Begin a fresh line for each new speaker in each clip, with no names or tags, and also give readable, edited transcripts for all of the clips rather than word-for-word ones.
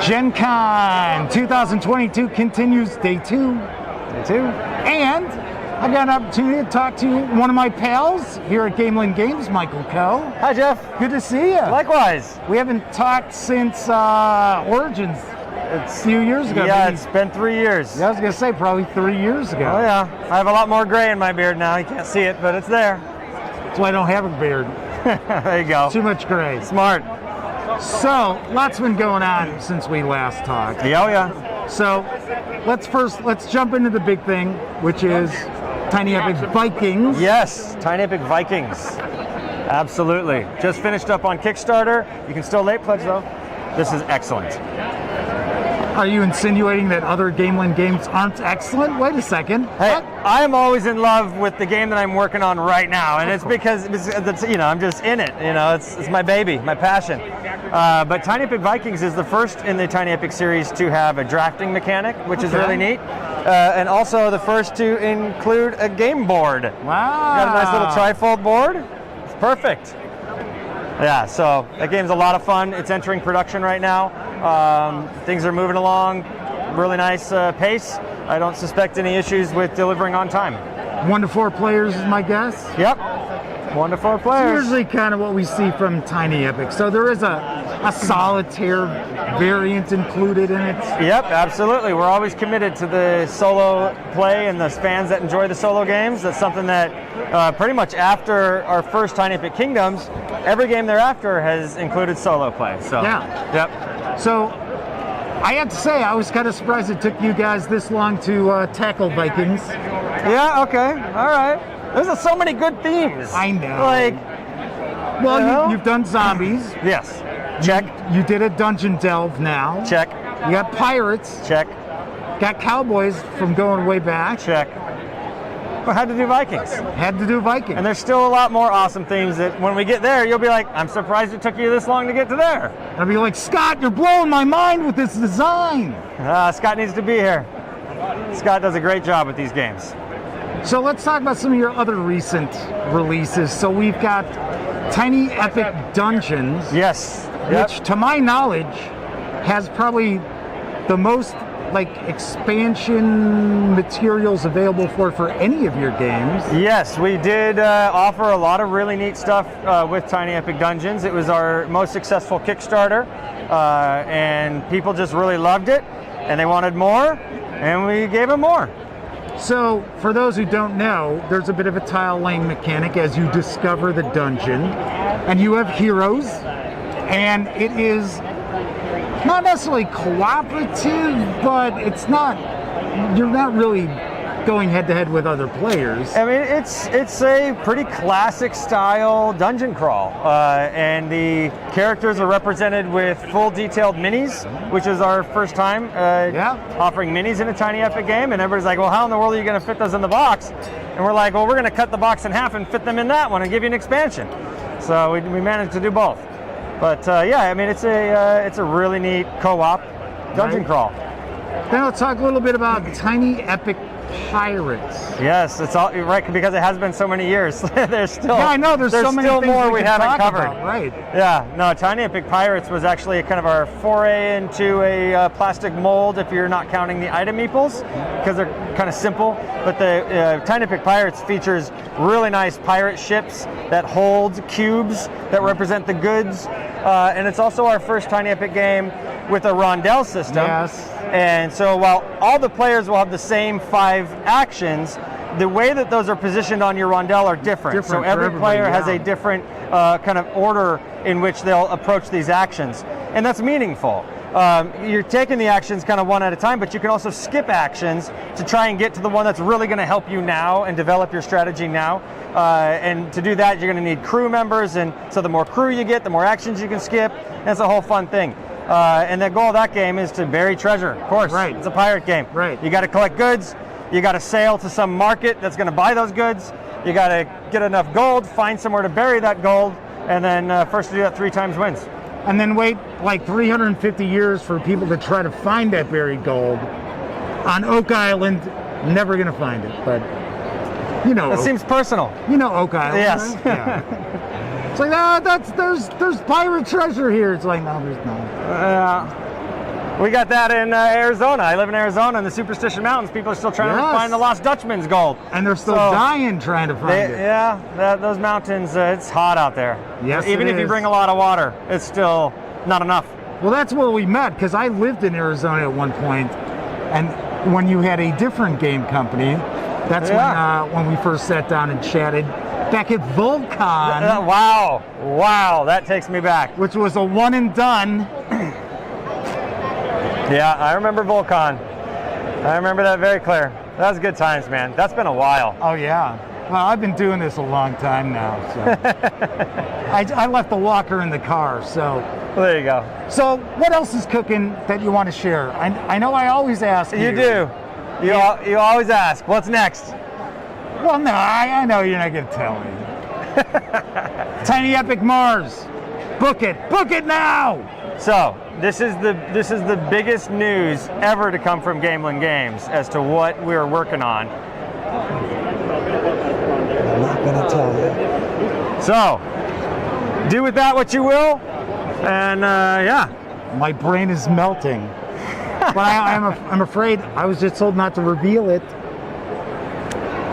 Gen Con 2022 continues day two. And I got an opportunity to talk to one of my pals here at Gamelyn Games, Michael Coe.
Hi, Jeff.
Good to see you.
Likewise.
We haven't talked since Origins a few years ago.
Yeah,
maybe.
it's been 3 years.
Yeah, I was going to say probably 3 years ago.
Oh, yeah. I have a lot more gray in my beard now. You can't see it, but it's there.
That's why I don't have a beard.
There you go.
Too much gray.
Smart.
So, lots been going on since we last talked.
Yeah, oh, yeah.
So, let's jump into the big thing, which is Tiny Epic Vikings.
Yes, Tiny Epic Vikings. Absolutely. Just finished up on Kickstarter. You can still late pledge, though. This is excellent.
Are you insinuating that other Gamelyn games aren't excellent? Wait a second.
Hey,
What?
I am always in love with the game that I'm working on right now, and it's because I'm just in it. It's my baby, my passion. But Tiny Epic Vikings is the first in the Tiny Epic series to have a drafting mechanic, which is really neat, and also the first to include a game board.
Wow.
Got a nice little trifold board. It's perfect. Yeah, so that game's a lot of fun. It's entering production right now. Things are moving along, really nice pace. I don't suspect any issues with delivering on time.
1 to 4 players is my guess.
Yep, 1 to 4
It's
players.
usually kind of what we see from Tiny Epic. So there is a solitaire variant included in it.
Yep, absolutely. We're always committed to the solo play and the fans that enjoy the solo games. That's something that pretty much after our first Tiny Epic Kingdoms, every game thereafter has included solo play. So
Yeah.
Yep.
So I have to say, I was kind of surprised it took you guys this long to tackle Vikings.
Yeah. Okay. All right. There's so many good themes.
I know.
Like,
Well,
you know?
you've done zombies.
yes. Check.
You did a dungeon delve now.
Check.
You got pirates.
Check.
Got cowboys from going way back.
Check. Well, had to do Vikings.
Had to do Vikings.
And there's still a lot more awesome themes that when we get there, you'll be like, I'm surprised it took you this long to get to there.
I'll be like, Scott, you're blowing my mind with this design.
Scott needs to be here. Scott does a great job with these games.
So let's talk about some of your other recent releases. So we've got Tiny Epic Dungeons,
Yes. Yep.
which to my knowledge has probably the most expansion materials available for any of your games.
Yes, we did offer a lot of really neat stuff with Tiny Epic Dungeons. It was our most successful Kickstarter, and people just really loved it, and they wanted more, and we gave them more.
So for those who don't know, there's a bit of a tile laying mechanic as you discover the dungeon, and you have heroes, and it is not necessarily cooperative, but you're not really going head to head with other players.
I mean, it's a pretty classic style dungeon crawl, and the characters are represented with full detailed minis, which is our first time offering minis in a Tiny Epic game. And everybody's like, well, how in the world are you going to fit those in the box? And we're like, well, we're going to cut the box in half and fit them in that one and give you an expansion. So we managed to do both. But yeah, I mean, it's a really neat co-op dungeon crawl.
Then let's talk a little bit about Tiny Epic Pirates.
Yes, it's all right because it has been so many years. There's still
Yeah, I know. There's so many
still
things
more
we
we
can
haven't
talk
covered.
about, right?
Yeah, no. Tiny Epic Pirates was actually kind of our foray into a plastic mold, if you're not counting the item meeples, because they're kind of simple. But the Tiny Epic Pirates features really nice pirate ships that hold cubes that represent the goods, and it's also our first Tiny Epic game with a rondelle system.
Yes.
And so while all the players will have the same 5 actions, the way that those are positioned on your rondelle are different. So
for
every
everybody,
player has
yeah.
a different kind of order in which they'll approach these actions. And that's meaningful. You're taking the actions kind of one at a time, but you can also skip actions to try and get to the one that's really going to help you now and develop your strategy now. And to do that, you're going to need crew members. And so the more crew you get, the more actions you can skip. And it's a whole fun thing. And the goal of that game is to bury treasure, of course.
Right.
It's a pirate game.
Right.
You got to collect goods. You got to sail to some market that's going to buy those goods. You got to get enough gold, find somewhere to bury that gold, and then first to do that 3 times wins.
And then wait like 350 years for people to try to find that buried gold on Oak Island. Never gonna find it, but you know.
It seems personal.
You know Oak Island.
Yes.
Right? Yeah. It's like, there's pirate treasure here. It's like, no, there's not.
We got that in Arizona. I live in Arizona in the Superstition Mountains. People are still trying to find the Lost Dutchman's gold.
And they're still dying trying to find it.
Yeah, those mountains, it's hot out there.
Yes,
even if you bring a lot of water, it's still not enough.
Well, that's where we met, because I lived in Arizona at one point, and when you had a different game company, that's when we first sat down and chatted back at Volcon.
Wow, that takes me back.
Which was a one and done.
Yeah, I remember Volcon. I remember that very clear. That was good times, man. That's been a while.
Oh, yeah. Well, I've been doing this a long time now, so. I left the walker in the car, so.
Well, there you go.
So, what else is cooking that you want to share? I know I always ask you.
You do. You always ask, what's next?
Well, no, I know you're not going to tell me. Tiny Epic Mars. Book it now.
So this is the biggest news ever to come from Gamelyn Games as to what we're working on.
I'm not going to tell you.
So do with that what you will, and
my brain is melting. But I'm afraid I was just told not to reveal it.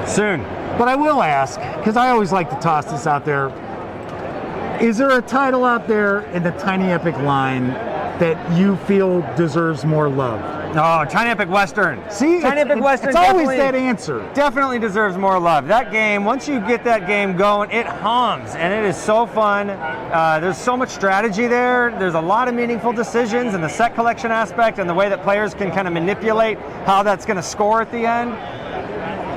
Soon.
But I will ask, because I always like to toss this out there. Is there a title out there in the Tiny Epic line that you feel deserves more love?
Oh, Tiny Epic Western.
See,
Tiny Epic Western.
It's always that answer.
Definitely deserves more love. That game, once you get that game going, it hums, and it is so fun. There's so much strategy there. There's a lot of meaningful decisions, and the set collection aspect, and the way that players can kind of manipulate how that's going to score at the end.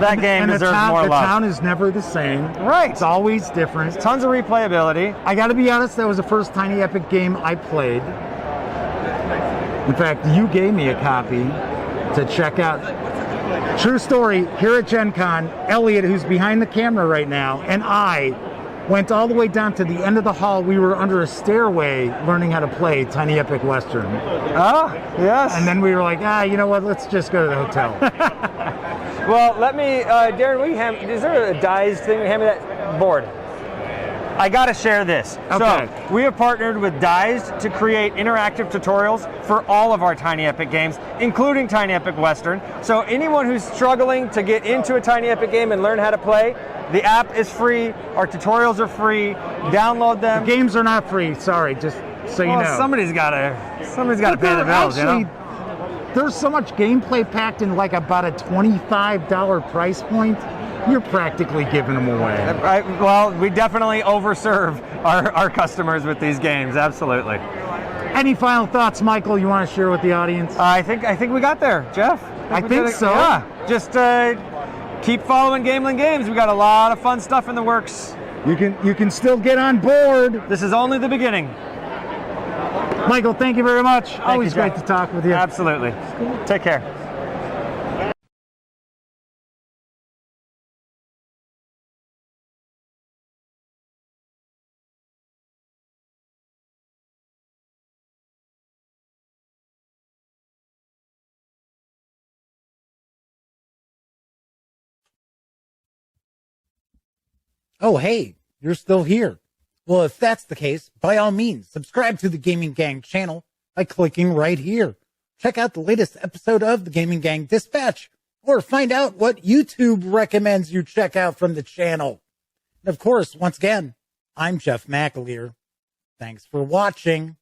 That game deserves more love.
The town is never the same.
Right.
It's always different.
Tons of replayability.
I got to be honest, that was the first Tiny Epic game I played. In fact, you gave me a copy to check out. True story, here at Gen Con, Elliot, who's behind the camera right now, and I went all the way down to the end of the hall. We were under a stairway learning how to play Tiny Epic Western.
Ah, yes.
And then we were like, you know what, let's just go to the hotel.
Well, let me, Darren, is there a dice thing? Hand me that board. I got to share this.
Okay.
So, we have partnered with Dized to create interactive tutorials for all of our Tiny Epic games, including Tiny Epic Western. So, anyone who's struggling to get into a Tiny Epic game and learn how to play, the app is free. Our tutorials are free. Download them.
The games are not free. Sorry, just so you know.
Somebody's got to pay the bills, you know?
There's so much gameplay packed in like about a $25 price point. You're practically giving them away.
Well, we definitely overserve our customers with these games. Absolutely.
Any final thoughts, Michael, you want to share with the audience?
I think we got there, Jeff.
I think so.
Yeah. Just keep following Gamelyn Games. We got a lot of fun stuff in the works.
You can still get on board.
This is only the beginning.
Michael, thank you very much. Always great to talk with you.
Absolutely. Take care.
Oh, hey, you're still here. Well, if that's the case, by all means, subscribe to the Gaming Gang channel by clicking right here. Check out the latest episode of the Gaming Gang Dispatch, or find out what YouTube recommends you check out from the channel. And of course, once again, I'm Jeff McAleer. Thanks for watching.